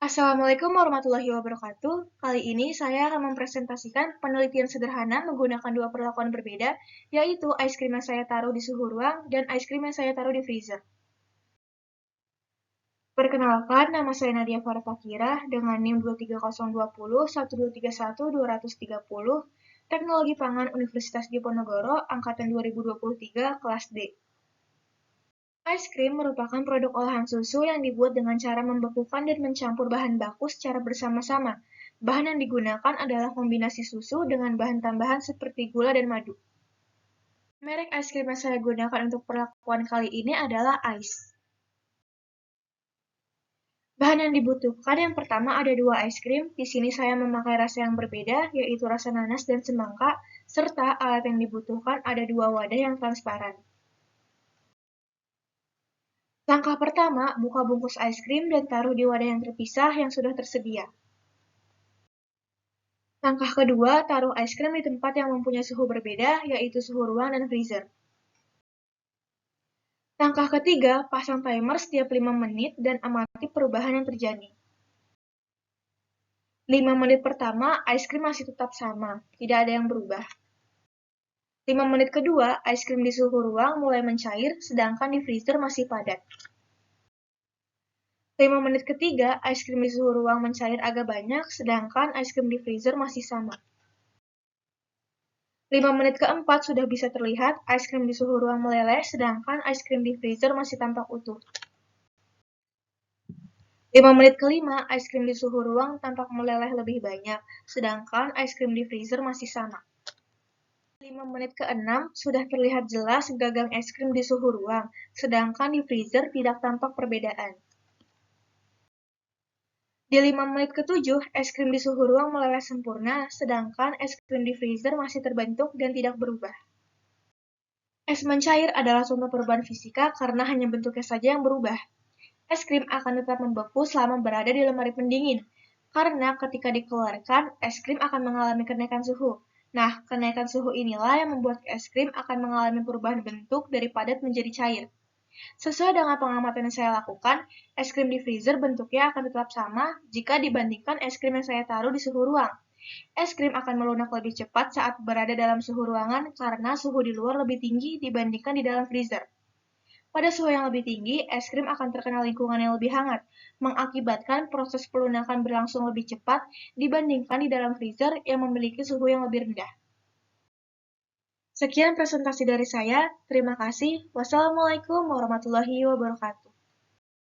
Assalamualaikum warahmatullahi wabarakatuh. Kali ini saya akan mempresentasikan penelitian sederhana menggunakan dua perlakuan berbeda, yaitu es krim yang saya taruh di suhu ruang dan es krim yang saya taruh di freezer. Perkenalkan, nama saya Nadia Farah Fakirah dengan NIM 23020 1231 230, Teknologi Pangan Universitas Diponegoro, Angkatan 2023, kelas D. Es krim merupakan produk olahan susu yang dibuat dengan cara membekukan dan mencampur bahan baku secara bersama-sama. Bahan yang digunakan adalah kombinasi susu dengan bahan tambahan seperti gula dan madu. Merek es krim yang saya gunakan untuk perlakuan kali ini adalah Ice. Bahan yang dibutuhkan yang pertama ada dua es krim. Di sini saya memakai rasa yang berbeda, yaitu rasa nanas dan semangka, serta alat yang dibutuhkan ada dua wadah yang transparan. Langkah pertama, buka bungkus es krim dan taruh di wadah yang terpisah yang sudah tersedia. Langkah kedua, taruh es krim di tempat yang mempunyai suhu berbeda, yaitu suhu ruang dan freezer. Langkah ketiga, pasang timer setiap 5 menit dan amati perubahan yang terjadi. 5 menit pertama, es krim masih tetap sama, tidak ada yang berubah. 5 menit kedua, es krim di suhu ruang mulai mencair, sedangkan di freezer masih padat. 5 menit ketiga, es krim di suhu ruang mencair agak banyak, sedangkan es krim di freezer masih sama. 5 menit keempat sudah bisa terlihat es krim di suhu ruang meleleh, sedangkan es krim di freezer masih tampak utuh. 5 menit kelima, es krim di suhu ruang tampak meleleh lebih banyak, sedangkan es krim di freezer masih sama. 5 menit keenam, sudah terlihat jelas gagang es krim di suhu ruang, sedangkan di freezer tidak tampak perbedaan. Di 5 menit ketujuh, es krim di suhu ruang meleleh sempurna, sedangkan es krim di freezer masih terbentuk dan tidak berubah. Es mencair adalah contoh perubahan fisika karena hanya bentuknya saja yang berubah. Es krim akan tetap membeku selama berada di lemari pendingin, karena ketika dikeluarkan, es krim akan mengalami kenaikan suhu. Nah, kenaikan suhu inilah yang membuat es krim akan mengalami perubahan bentuk dari padat menjadi cair. Sesuai dengan pengamatan yang saya lakukan, es krim di freezer bentuknya akan tetap sama jika dibandingkan es krim yang saya taruh di suhu ruang. Es krim akan melunak lebih cepat saat berada dalam suhu ruangan karena suhu di luar lebih tinggi dibandingkan di dalam freezer. Pada suhu yang lebih tinggi, es krim akan terkena lingkungan yang lebih hangat, mengakibatkan proses pelunakan berlangsung lebih cepat dibandingkan di dalam freezer yang memiliki suhu yang lebih rendah. Sekian presentasi dari saya. Terima kasih. Wassalamualaikum warahmatullahi wabarakatuh.